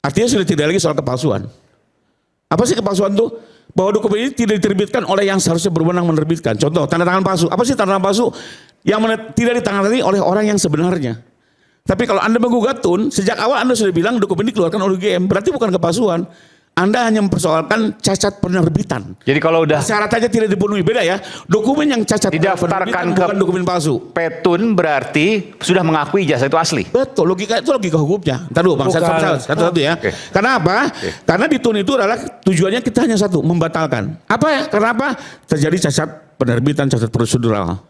Artinya sudah tidak lagi soal kepalsuan. Apa sih kepalsuan itu? Bahwa dokumen ini tidak diterbitkan oleh yang seharusnya berwenang menerbitkan. Contoh, tanda tangan palsu. Apa sih tanda tangan palsu? Yang tidak ditangani oleh orang yang sebenarnya. Tapi kalau Anda menggugat Tun, sejak awal Anda sudah bilang dokumen ini dikeluarkan oleh UGM. Berarti bukan kepalsuan. Anda hanya mempersoalkan cacat penerbitan. Jadi kalau udah syaratnya tidak dipenuhi, beda ya. Dokumen yang cacat didaftarkan ke bukan dokumen palsu. Petun berarti sudah mengakui ijazah itu asli. Betul, logika itu logika hukumnya. Ntar dulu Bang, satu-satu ya. Okay. Karena apa? Okay. Karena di Tun itu adalah tujuannya kita hanya satu, membatalkan. Apa ya? Karena apa? Terjadi cacat penerbitan, cacat prosedural.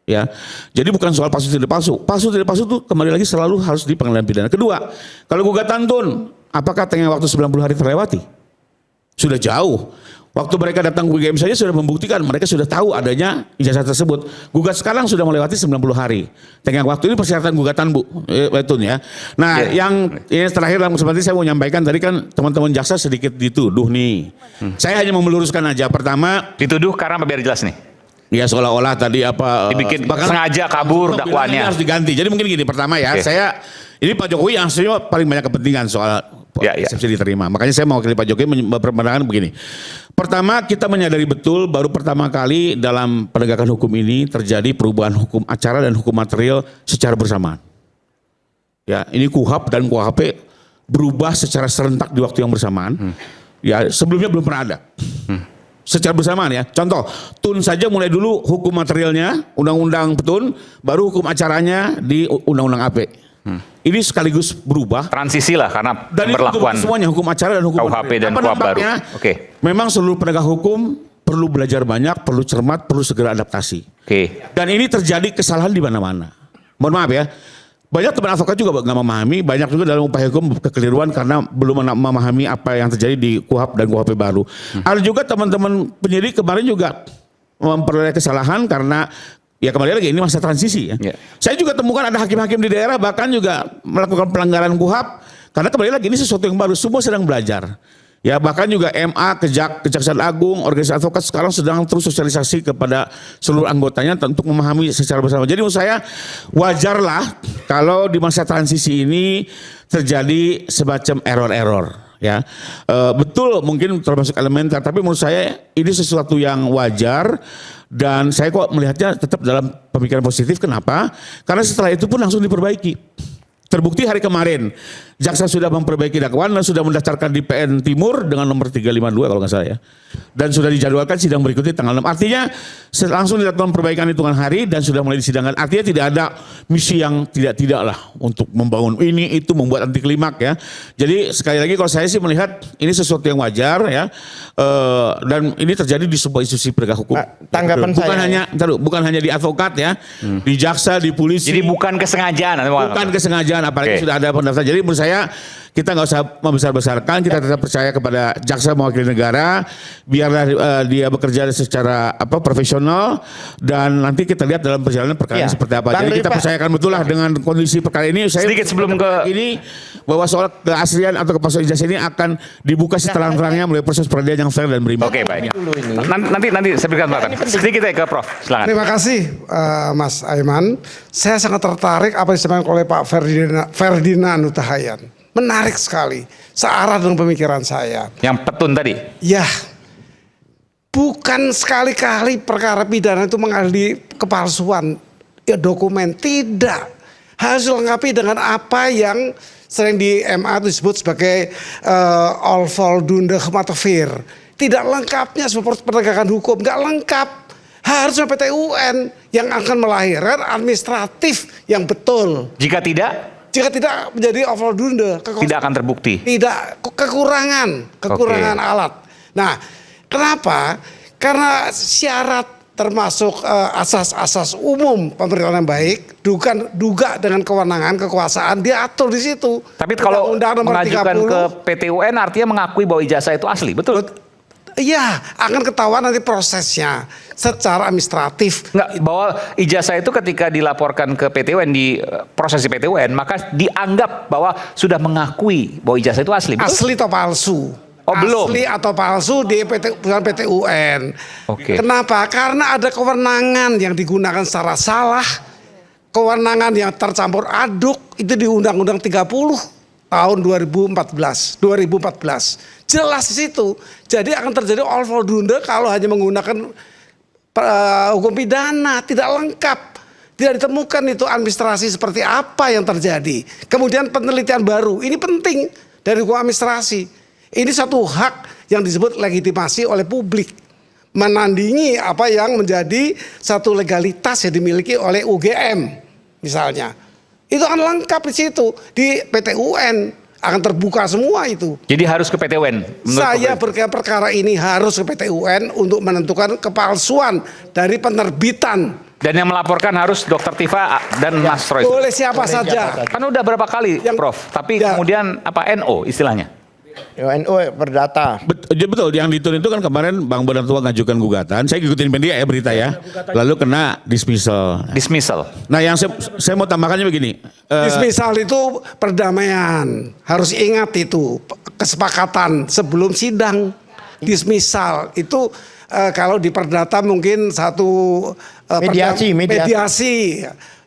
Ya, jadi bukan soal palsu tidak palsu. Palsu tidak palsu itu kembali lagi selalu harus di pengadilan pidana. Kedua, kalau gugatan Tun, apakah tengah waktu 90 hari terlewati? Sudah jauh. Waktu mereka datang ke UGM saja sudah membuktikan mereka sudah tahu adanya ijazah tersebut. Gugat sekarang sudah melewati 90 hari. Tengah waktu ini persyaratan gugatan Bu, Tun ya. Nah, yang ini terakhir seperti saya mau nyampaikan tadi kan teman-teman jaksa sedikit dituduh nih. Saya hanya mau meluruskan aja. Pertama, dituduh karena apa biar jelas nih? Ya seolah-olah tadi apa dibikin sengaja kabur dakwaannya harus diganti. Jadi mungkin gini, pertama ya, ini Pak Jokowi yang sebenarnya paling banyak kepentingan soal eksepsi diterima. Makanya saya mewakili Pak Jokowi berpandangan begini. Pertama, kita menyadari betul baru pertama kali dalam penegakan hukum ini terjadi perubahan hukum acara dan hukum material secara bersamaan. Ya, ini KUHP dan KUHP berubah secara serentak di waktu yang bersamaan. Ya, sebelumnya belum pernah ada. Secara bersamaan ya. Contoh, Tun saja mulai dulu hukum materialnya, undang-undang Tun, baru hukum acaranya di undang-undang AP. Ini sekaligus berubah. Transisi lah karena dan berlakuan semuanya hukum acara dan hukum KUHP dan KUHP baru. Memang seluruh penegak hukum perlu belajar banyak, perlu cermat, perlu segera adaptasi. Dan ini terjadi kesalahan di mana-mana. Mohon maaf ya. Banyak teman advokat juga nggak memahami, banyak juga dalam upaya hukum kekeliruan karena belum memahami apa yang terjadi di KUHP dan KUHP baru. Ada juga teman-teman penyidik kemarin juga memperoleh kesalahan karena ya kembali lagi ini masa transisi ya. Saya juga temukan ada hakim-hakim di daerah bahkan juga melakukan pelanggaran KUHP karena kembali lagi ini sesuatu yang baru, semua sedang belajar. Ya bahkan juga MA, Kejaksaan Agung, organisasi advokat sekarang sedang terus sosialisasi kepada seluruh anggotanya untuk memahami secara bersama. Jadi menurut saya wajarlah kalau di masa transisi ini terjadi semacam error-error. Ya betul mungkin termasuk elementer, tapi menurut saya ini sesuatu yang wajar dan saya kok melihatnya tetap dalam pemikiran positif. Kenapa? Karena setelah itu pun langsung diperbaiki. Terbukti hari kemarin, jaksa sudah memperbaiki dakwaan dan sudah mendaftarkan di PN Timur dengan nomor 352 kalau nggak salah ya. Dan sudah dijadwalkan sidang berikutnya tanggal 6. Artinya langsung dilakukan perbaikan hitungan hari dan sudah mulai disidangkan. Artinya tidak ada misi yang tidak lah untuk membangun ini itu membuat anti klimak ya. Jadi sekali lagi kalau saya sih melihat ini sesuatu yang wajar ya. Dan ini terjadi di sebuah institusi penegak hukum. Tanggapan bukan hanya di advokat ya, di jaksa, di polisi. Jadi bukan kesengajaan. Bukan kesengajaan. Apalagi sudah ada pendaftaran. Jadi menurut saya kita nggak usah membesar-besarkan, kita tetap percaya kepada jaksa mewakili negara, biarlah dia bekerja secara profesional dan nanti kita lihat dalam perjalanan perkara seperti apa. Jadi kita percayakan betul lah dengan kondisi perkara ini. Saya sedikit sebelum ke ini bahwa soal keaslian atau kepalsuan ijazah ini akan dibuka seterang-terangnya melalui proses peradilan yang fair dan berimbang. Oke, baik. Nanti saya berikan kesempatan. Sedikit ya ke Prof. Silakan. Terima kasih Mas Aiman. Saya sangat tertarik apa yang disampaikan oleh Pak Ferdinand Hutahayan. Menarik sekali, searah dengan pemikiran saya. Yang Petun tadi? Ya, bukan sekali-kali perkara pidana itu mengadili kepalsuan dokumen. Tidak, harus dilengkapi dengan apa yang sering di MA itu disebut sebagai onvoldoende gematigd. Tidak lengkapnya seperti penegakan hukum, nggak lengkap. Harusnya PT UN yang akan melahirkan administratif yang betul. Jika tidak menjadi onvoldoende, tidak akan terbukti. Tidak, kekurangan alat. Nah, kenapa? Karena syarat termasuk asas-asas umum pemerintahan yang baik, duga dengan kewenangan kekuasaan diatur di situ. Tapi kalau mengajukan ke PT UN artinya mengakui bahwa ijazah itu asli, betul? Iya, akan ketahuan nanti prosesnya secara administratif. Enggak, bahwa ijazah itu ketika dilaporkan ke PT UN di proses PT UN, maka dianggap bahwa sudah mengakui bahwa ijazah itu asli. Betul? Asli atau palsu? Oh, belum. Asli atau palsu di PT UN. Kenapa? Karena ada kewenangan yang digunakan secara salah, kewenangan yang tercampur aduk itu di Undang-Undang 30 tahun 2014. Jelas di situ. Jadi akan terjadi all-for-dunde kalau hanya menggunakan hukum pidana, tidak lengkap. Tidak ditemukan itu administrasi seperti apa yang terjadi. Kemudian penelitian baru, ini penting dari hukum administrasi. Ini satu hak yang disebut legitimasi oleh publik. Menandingi apa yang menjadi satu legalitas yang dimiliki oleh UGM misalnya. Itu akan lengkap di situ. Di PT UN akan terbuka semua itu. Jadi harus ke PT UN. Saya berkata perkara ini harus ke PT UN untuk menentukan kepalsuan dari penerbitan. Dan yang melaporkan harus Dr. Tifa dan Mas Roy. Boleh siapa saja. Kan udah berapa kali, Prof. Tapi kemudian apa NO istilahnya? NO perdata. Betul, yang ditun itu kan kemarin Bang Badan Tua ngajukan gugatan. Saya ikutin media ya berita ya. Lalu kena dismissal. Nah yang saya mau tambahkannya begini. Dismissal itu perdamaian. Harus ingat itu kesepakatan sebelum sidang. Dismissal itu kalau di perdata mungkin satu mediasi.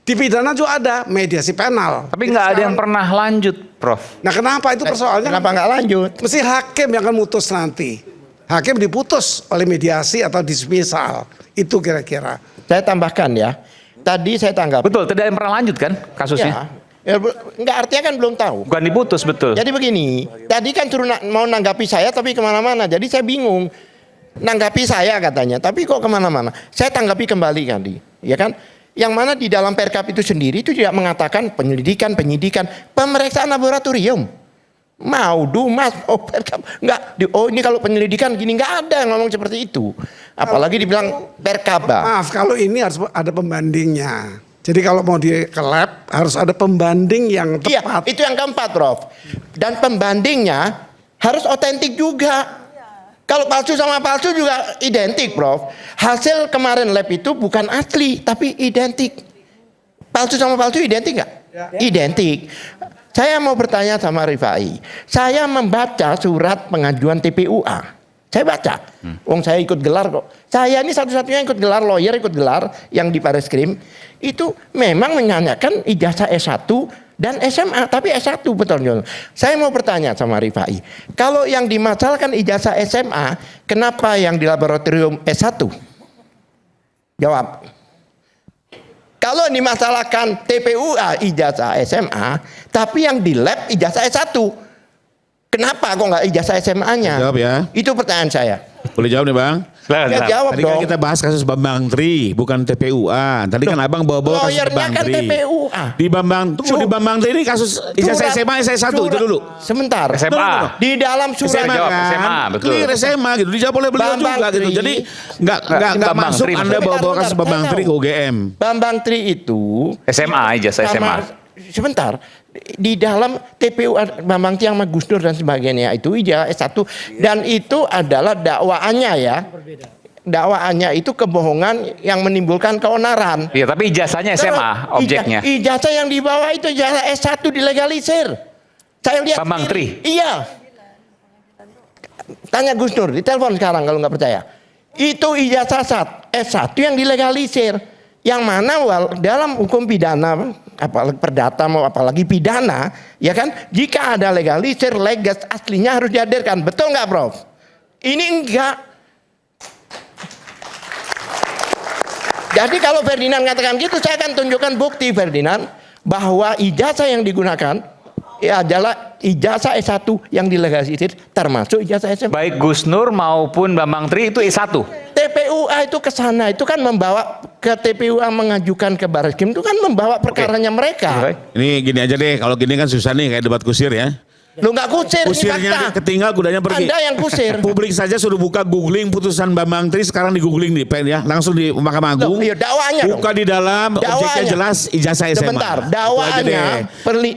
Di pidana juga ada mediasi penal. Tapi nggak ada yang pernah lanjut, Prof. Nah kenapa itu persoalannya? Kenapa nggak lanjut? Mesti hakim yang akan mutus nanti. Hakim diputus oleh mediasi atau dismissal. Itu kira-kira. Saya tambahkan ya. Tadi saya tanggapi. Betul, tidak ada yang pernah lanjut kan kasusnya? Ya, nggak artinya kan belum tahu. Bukan diputus, betul. Jadi begini, tadi kan suruh mau nanggapi saya tapi kemana-mana. Jadi saya bingung. Nanggapi saya katanya, tapi kok kemana-mana. Saya tanggapi kembali tadi, ya kan? Yang mana di dalam Perkap itu sendiri itu tidak mengatakan penyidikan, pemeriksaan laboratorium. Mau Dumas, Perkap, enggak. Ini kalau penyelidikan gini nggak ada yang ngomong seperti itu. Apalagi dibilang Perkap. Maaf, kalau ini harus ada pembandingnya. Jadi kalau mau di ke lab harus ada pembanding yang tepat. Iya, itu yang keempat, Prof. Dan pembandingnya harus otentik juga. Kalau palsu sama palsu juga identik, Prof. Hasil kemarin lab itu bukan asli, tapi identik. Palsu sama palsu identik nggak? Ya. Identik. Saya mau bertanya sama Rifai. Saya membaca surat pengajuan TPUA. Saya baca. Saya ikut gelar kok. Saya ini satu-satunya ikut gelar, lawyer ikut gelar yang di Bareskrim. Itu memang menanyakan ijazah S1 dan SMA, tapi S1 betul. Saya mau bertanya sama Rifai, kalau yang dimasalahkan ijazah SMA, kenapa yang di laboratorium S1? Jawab. Kalau dimasalahkan TPUA ijazah SMA, tapi yang di lab ijazah S1, kenapa kok nggak ijazah SMA-nya? Jawab ya. Itu pertanyaan saya. Boleh jawab nih Bang? Ya, jawab Tadi dong. kan kita bahas kasus Bambang Tri, bukan TPUA. Tadi kan Abang bawa-bawa kasus Bambang kan Tri. TPUA. Di Bambang Tri ini kasus ijazah SMA S1 itu dulu. Sebentar. SMA. Di dalam surat SMA kan, SMA, betul. clear SMA gitu, dijawab oleh beliau Bambang juga gitu. Tri. Jadi nggak masuk Tri, Anda bawa-bawa kasus Bambang Tri ke UGM. Bambang Tri itu SMA, ijazah SMA. Sebentar. Di dalam TPU Bambang Tri sama Gus Dur dan sebagainya itu ijazah S1 dan itu adalah dakwaannya ya. Dakwaannya itu kebohongan yang menimbulkan keonaran. Iya, tapi ijazahnya SMA objeknya. Ijazah yang dibawa itu ijazah S1 dilegalisir. Saya lihat Bambang Tri. Iya. Tanya Gus Dur, ditelepon sekarang kalau nggak percaya. Itu ijazah S1 yang dilegalisir. Yang mana dalam hukum pidana, apalagi perdata mau apalagi pidana, ya kan? Jika ada legalisir, legas aslinya harus dihadirkan. Betul nggak, Prof? Ini enggak. Jadi kalau Ferdinand katakan gitu, saya akan tunjukkan bukti Ferdinand bahwa ijazah yang digunakan adalah ijazah S1 yang dilegalisir termasuk ijazah SMA. Baik Gus Nur maupun Bambang Tri itu S1. TPUA itu ke sana, itu kan membawa ke TPUA mengajukan ke Bareskrim itu kan membawa perkaranya mereka. Ini gini aja deh, kalau gini kan susah nih kayak debat kusir ya. Lu nggak kusir, ini Kusirnya fakta. ketinggal, kudanya pergi. Anda yang kusir. Publik saja suruh buka googling putusan Bambang Tri, sekarang di googling nih, ya, langsung di Mahkamah Agung. Iya, dakwanya buka di dalam, objeknya jelas ijazah SMA. Sebentar, dakwaannya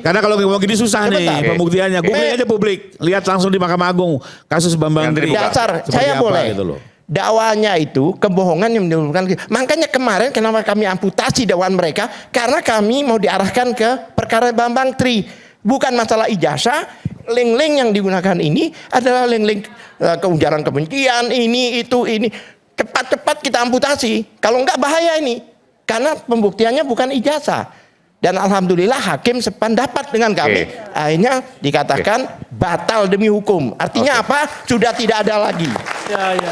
karena kalau ngomong gini susah nih pembuktiannya. Googling aja publik, lihat langsung di Mahkamah Agung kasus Bambang Tri. Dasar, Seperti saya apa, boleh. gitu loh. Dakwanya itu kebohongan yang menimbulkan. Makanya kemarin kenapa kami amputasi dakwaan mereka? Karena kami mau diarahkan ke perkara Bambang Tri. Bukan masalah ijazah, link-link yang digunakan ini adalah link-link keujaran kebencian, ini. Cepat-cepat kita amputasi. Kalau enggak bahaya ini. Karena pembuktiannya bukan ijazah. Dan alhamdulillah hakim sependapat dengan kami. Akhirnya dikatakan batal demi hukum. Artinya apa? Sudah tidak ada lagi.